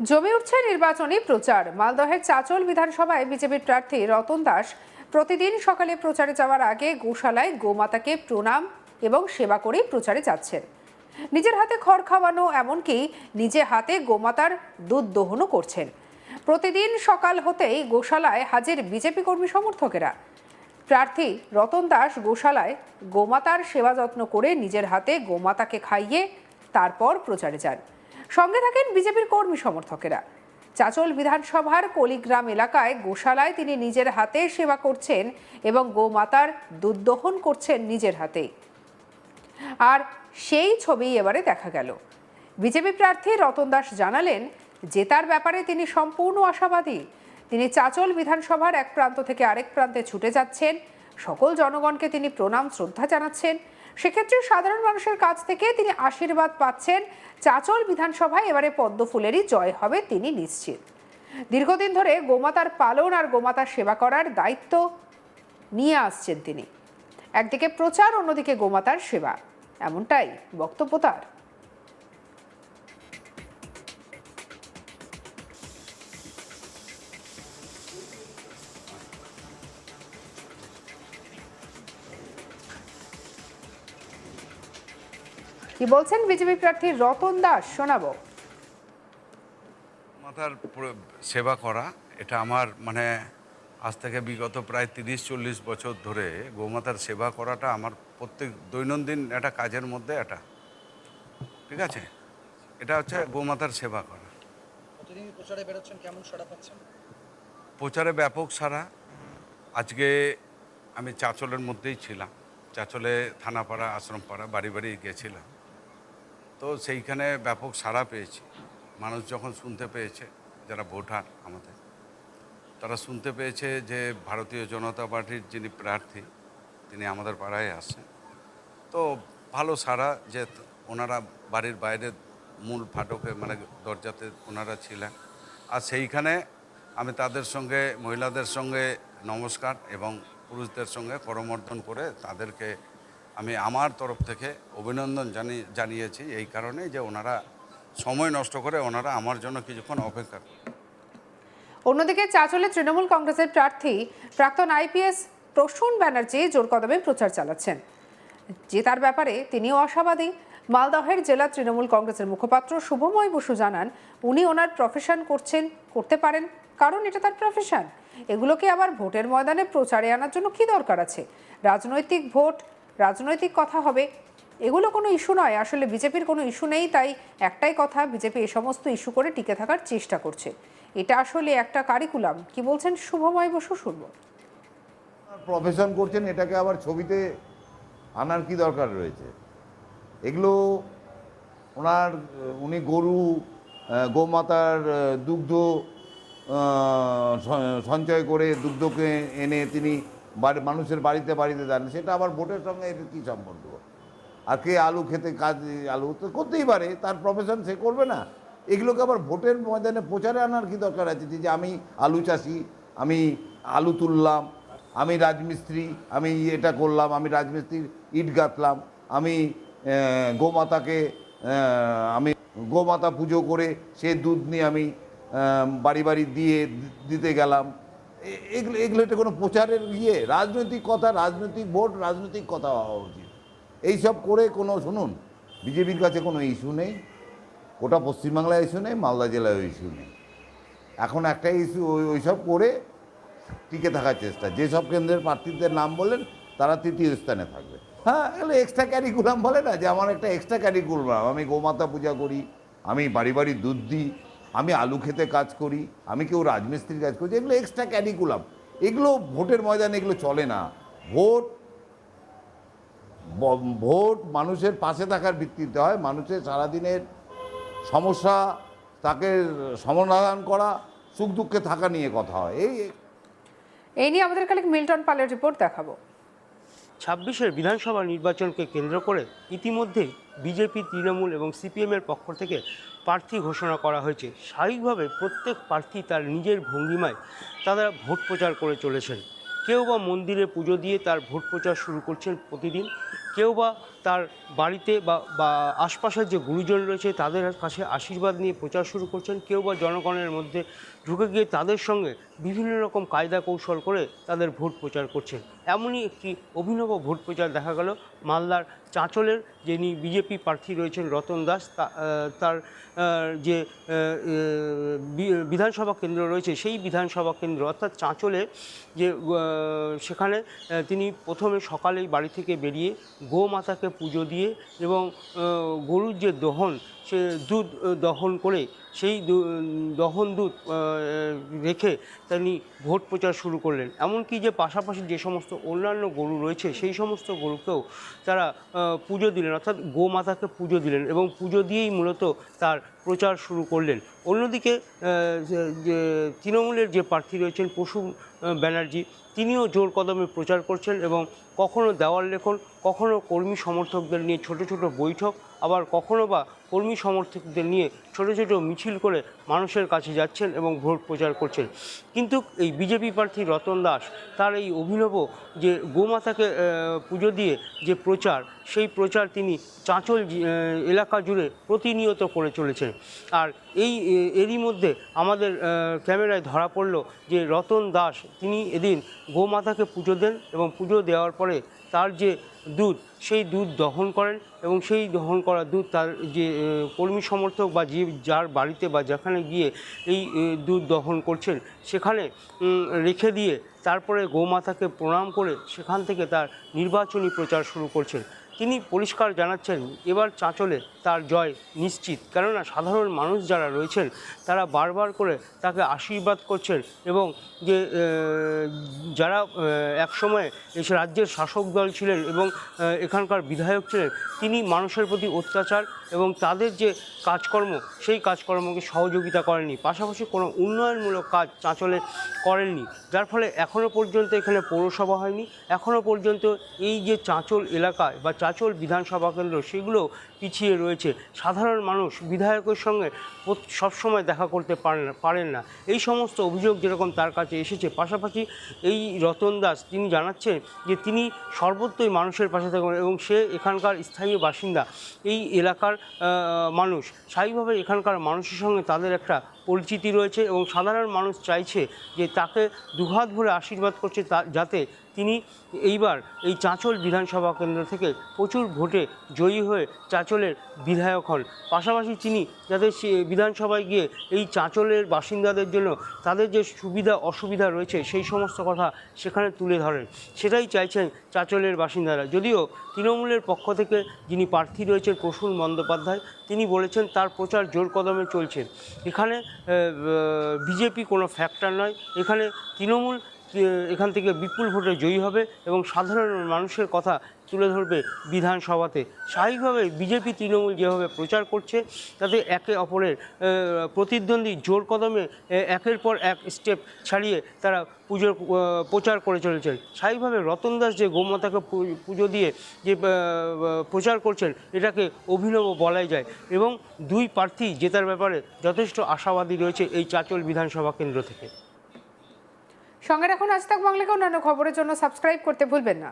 জমে উঠছে নির্বাচনী প্রচার। মালদহের চাচল বিধানসভায় বিজেপির প্রার্থী রতন দাস প্রতিদিন সকালে প্রচারে যাওয়ার আগে গোশালায় গোমাতাকে প্রণাম এবং সেবা করে প্রচারে যাচ্ছেন। নিজের হাতে খড় খাওয়ানো, এমনকি নিজে হাতে গোমাতার দুধ দোহনও করছেন। প্রতিদিন সকাল হতেই গোশালায় হাজির বিজেপি কর্মী সমর্থকেরা। প্রার্থী রতন দাস গোশালায় গোমাতার সেবা যত্ন করে নিজের হাতে গোমাতাকে খাইয়ে তারপর প্রচারে যান। সঙ্গে থাকেন বিজেপির কর্মী সমর্থকেরা। চাচল বিধানসভার কলিগ্রাম এলাকায় গোশালায় তিনি নিজের হাতে সেবা করছেন এবং গোমাতার দুধ দহন করছেন নিজের হাতে। আর সেই ছবি এবারে দেখা গেল। বিজেপি প্রার্থী রতন দাস জানালেন, জেতার ব্যাপারে তিনি সম্পূর্ণ আশাবাদী। তিনি চাচল বিধানসভার এক প্রান্ত থেকে আরেক প্রান্তে ছুটে যাচ্ছেন। সকল জনগণকে তিনি প্রণাম শ্রদ্ধা জানাচ্ছেন। সেক্ষেত্রে সাধারণ মানুষের কাছ থেকে তিনি আশীর্বাদ পাচ্ছেন। চাচল বিধানসভায় এবারে পদ্ম ফুলেরই জয় হবে, তিনি নিশ্চিত। দীর্ঘদিন ধরে গোমাতার পালন আর গোমাতার সেবা করার দায়িত্ব নিয়ে আসছেন তিনি। একদিকে প্রচার, অন্যদিকে গোমাতার সেবা, এমনটাই বক্তব্য তার। কি বলছেন বিজেপি প্রার্থী রতন দাস, শোনাবো। মাতার সেবা করা এটা আমার আজ থেকে বিগত প্রায় 30-40 বছর ধরে গোমাতার সেবা করাটা আমার প্রত্যেক দৈনন্দিন একটা কাজের মধ্যে এটা, ঠিক আছে, এটা হচ্ছে গোমাতার সেবা করা। প্রতিদিন প্রচারে বেরোচ্ছেন, কেমন সাড়া পাচ্ছেন? প্রচারে ব্যাপক সাড়া। আজকে আমি চাচলের মধ্যেই ছিলাম, চাচলে থানাপাড়া আশ্রমপাড়া বাড়ি বাড়ি গেছিলাম। তো সেইখানে ব্যাপক সাড়া পেয়েছি। মানুষ যখন শুনতে পেয়েছে, যারা ভোটার আমাদের, তারা শুনতে পেয়েছে যে ভারতীয় জনতা পার্টির যিনি প্রার্থী তিনি আমাদের পাড়ায় আসছেন। তো ভালো সাড়া, যে ওনারা বাড়ির বাইরে মূল ফাটকে দরজাতে ওনারা ছিলেন। আর সেইখানে আমি তাদের সঙ্গে, মহিলাদের সঙ্গে নমস্কার এবং পুরুষদের সঙ্গে করমর্দন করে তাদেরকে আমি আমার তরফ থেকে অভিনন্দন জানিয়েছি, এই কারণে যে ওনারা সময় নষ্ট করে ওনারা আমার জন্য কিছুক্ষণ অপেক্ষা করে। অন্যদিকে চাচলে তৃণমূল কংগ্রেসের প্রার্থী প্রাক্তন আইপিএস প্রসূন ব্যানার্জি জোর কদমে প্রচার চালাচ্ছেন। জেতার ব্যাপারে তিনিও আশাবাদী। মালদহের জেলা তৃণমূল কংগ্রেসের মুখপাত্র শুভময় বসু জানান, উনি ওনার প্রফেশন করতে পারেন, কারণ এটা তার প্রফেশন। এগুলোকে আবার ভোটের ময়দানে প্রচারে আনার জন্য কি দরকার আছে? রাজনৈতিক ভোট, রাজনৈতিক কথা হবে, এগুলো কোনো ইস্যু নয়। আসলে বিজেপির কোনো ইস্যু নেই, তাই একটাই কথা, বিজেপি এই সমস্ত ইস্যু করে টিকে থাকার চেষ্টা করছে। এটা আসলে একটা কারিকুলাম। কি বলছেন শুভময় বসু, শুনবো। প্রফেশন করছেন, এটাকে আবার ছবিতে আনার কি দরকার রয়েছে? এগুলো উনি গরু গোমাতার দুগ্ধ সঞ্চয় করে দুগ্ধকে এনে তিনি মানুষের বাড়িতে বাড়িতে দেন, সেটা আবার ভোটের সঙ্গে এর কী সম্পর্ক? আর কে আলু খেতে আলু তো করতেই পারে, তার প্রফেশন সে করবে না? এগুলোকে আবার ভোটের ময়দানে প্রচারে আনার কি দরকার আছে? যে আমি আলু চাষি, আমি আলু তুললাম, আমি রাজমিস্ত্রি, আমি এটা করলাম, আমি রাজমিস্ত্রির ইট গাঁথলাম, আমি গোমাতাকে আমি গোমাতা পুজো করে সে দুধ নিয়ে আমি বাড়ি বাড়ি দিতে গেলাম। এগুলো এটা কোনো প্রচারের রাজনৈতিক কথা, রাজনৈতিক ভোট, রাজনৈতিক কথা হওয়া উচিত। এইসব করে কোনো, শুনুন, বিজেপির কাছে কোনো ইস্যু নেই, ওটা পশ্চিমবাংলায় ইস্যু নেই, মালদা জেলায় ইস্যু নেই। এখন একটাই ইস্যু, ওইসব করে টিকে থাকার চেষ্টা। যেসব কেন্দ্রের প্রার্থীদের নাম বললেন তারা তৃতীয় স্থানে থাকবে। হ্যাঁ, এগুলো এক্সট্রা ক্যারিকুলাম বলে না, যে আমার একটা এক্সট্রা ক্যারিকুলাম, আমি গোমাতা পূজা করি, আমি বাড়ি বাড়ি দুধ দিই, আমি আলু খেতে কাজ করি, আমি কেউ রাজমিস্ত্রির কাজ করি, এগুলো এক্সট্রা ক্যারিকুলাম। এগুলো ভোটের ময়দানে এগুলো চলে না। ভোট মানুষের পাশে থাকার ভিত্তিতে হয়, মানুষের সারাদিনের সমস্যা তাকে সমাধান করা, সুখ দুঃখে থাকা নিয়ে কথা হয়। এই নিয়ে আমাদের কাছে মিল্টন পালের রিপোর্ট দেখাবো। 26-এর বিধানসভা নির্বাচনকে কেন্দ্র করে ইতিমধ্যেই বিজেপি, তৃণমূল এবং সিপিএমের পক্ষ থেকে প্রার্থী ঘোষণা করা হয়েছে। স্বাভাবিকভাবে প্রত্যেক প্রার্থী তার নিজের ভঙ্গিমায় তারা ভোট প্রচার করে চলেছেন। কেউ বা মন্দিরে পুজো দিয়ে তার ভোট প্রচার শুরু করছেন প্রতিদিন, কেউ বা তার বাড়িতে বা আশপাশের যে গুরুজন রয়েছে তাদের কাছে আশীর্বাদ নিয়ে প্রচার শুরু করছেন, কেউ বা জনগণের মধ্যে ঢুকে গিয়ে তাদের সঙ্গে বিভিন্ন রকম কায়দা কৌশল করে তাদের ভোট প্রচার করছেন। এমনই একটি অভিনব ভোট প্রচার দেখা গেল মালদার চাঁচলের, যিনি বিজেপি প্রার্থী রয়েছেন রতন দাস, তার যে বিধানসভা কেন্দ্র রয়েছে সেই বিধানসভা কেন্দ্র অর্থাৎ চাঁচলে যে সেখানে তিনি প্রথমে সকালেই বাড়ি থেকে বেরিয়ে গোমাতাকে পুজো দিয়ে এবং গরুর যে দহন সে দুধ দহন করে সেই দহন দুধ রেখে তিনি ভোট প্রচার শুরু করলেন। এমনকি যে পাশাপাশি যে সমস্ত অন্যান্য গরু রয়েছে সেই সমস্ত গরুকেও তারা পুজো দিলেন, অর্থাৎ গোমাতাকে পুজো দিলেন এবং পুজো দিয়েই মূলত তার প্রচার শুরু করলেন। অন্যদিকে যে তৃণমূলের যে প্রার্থী রয়েছেন প্রসূন ব্যানার্জি, তিনিও জোর কদমে প্রচার করছেন এবং কখনো দেওয়াল লেখন, কখনো কর্মী সমর্থকদের নিয়ে ছোট ছোট বৈঠক, আবার কখনো বা কর্মী সমর্থকদের নিয়ে ছোট ছোট মিছিল করে মানুষের কাছে যাচ্ছেন এবং ভোট প্রচার করছেন। কিন্তু এই বিজেপি প্রার্থী রতন দাস তার এই অভিনব যে গোমাতাকে পুজো দিয়ে যে প্রচার, সেই প্রচার তিনি চাঁচল এলাকা জুড়ে প্রতিনিয়ত করে চলেছেন। আর এরই মধ্যে আমাদের ক্যামেরায় ধরা পড়ল যে রতন দাস তিনি এদিন গোমাতাকে পুজো দেন এবং পুজো দেওয়ার পরে তার যে দুধ সেই দুধ দহন করেন এবং সেই দহন করা দুধ তার যে কর্মী সমর্থক বা যার বাড়িতে বা যেখানে গিয়ে এই দুধ দহন করছেন সেখানে রেখে দিয়ে তারপরে গোমাতাকে প্রণাম করে সেখান থেকে তার নির্বাচনী প্রচার শুরু করছেন। তিনি পরিষ্কার জানাচ্ছেন এবার চাঁচলে তার জয় নিশ্চিত, কেননা সাধারণ মানুষ যারা রয়েছেন তারা বারবার করে তাকে আশীর্বাদ করছেন এবং যে যারা একসময় এই রাজ্যের শাসক দল ছিলেন এবং এখানকার বিধায়ক ছিলেন, তিনি মানুষের প্রতি অত্যাচার এবং তাদের যে কাজকর্ম সেই কাজকর্মকে সহযোগিতা করেননি, পাশাপাশি কোনো উন্নয়নমূলক কাজ চাঁচলে করেননি, যার ফলে এখনও পর্যন্ত এখানে পৌরসভা হয়নি। এখনও পর্যন্ত এই যে চাঁচল এলাকায় বা চাঁচল বিধানসভা কেন্দ্র সেগুলো পিছিয়ে রয়েছে। সাধারণ মানুষ বিধায়কের সঙ্গে সবসময় দেখা করতে পারেন না, এই সমস্ত অভিযোগ যেরকম তার কাছে এসেছে। পাশাপাশি এই রতন দাস তিনি জানাচ্ছেন যে তিনি সর্বত্রই মানুষের পাশে থাকবেন এবং সে এখানকার স্থায়ী বাসিন্দা, এই এলাকার মানুষ, স্বাভাবিকভাবে এখানকার মানুষের সঙ্গে তাদের একটা পরিচিতি রয়েছে এবং সাধারণ মানুষ চাইছে যে তাকে দুহাত ভরে আশীর্বাদ করছে যাতে তিনি এইবার এই চাঁচল বিধানসভা কেন্দ্র থেকে প্রচুর ভোটে জয়ী হয়ে চাঁচলের বিধায়ক হন। পাশাপাশি তিনি যাতে বিধানসভায় গিয়ে এই চাঁচলের বাসিন্দাদের জন্য তাদের যে সুবিধা অসুবিধা রয়েছে সেই সমস্ত কথা সেখানে তুলে ধরেন, সেটাই চাইছেন চাঁচলের বাসিন্দারা। যদিও তৃণমূলের পক্ষ থেকে যিনি প্রার্থী রয়েছেন প্রসূন বন্দ্যোপাধ্যায়, তিনি বলেছেন তার প্রচার জোর কদমে চলছে। এখানে বিজেপি কোনো ফ্যাক্টর নয়, এখানে তৃণমূল এখান থেকে বিপুল ভোটে জয়ী হবে এবং সাধারণ মানুষের কথা তুলে ধরবে বিধানসভাতে। স্বাভাবিকভাবে বিজেপি তৃণমূল যেভাবে প্রচার করছে তাতে একে অপরের প্রতিদ্বন্দ্বী জোর কদমে একের পর এক স্টেপ ছাড়িয়ে তারা প্রচার করে চলেছেন। স্বাভাবিকভাবে রতন দাস যে গোমাতাকে পুজো দিয়ে যে প্রচার করছেন এটাকে অভিনব বলাই যায় এবং দুই প্রার্থী জেতার ব্যাপারে যথেষ্ট আশাবাদী রয়েছে এই চাঁচল বিধানসভা কেন্দ্র থেকে। সঙ্গে রাখুন আজ তাক বাংলাকে অন্যান্য খবরের জন্য সাবস্ক্রাইব করতে ভুলবেন না।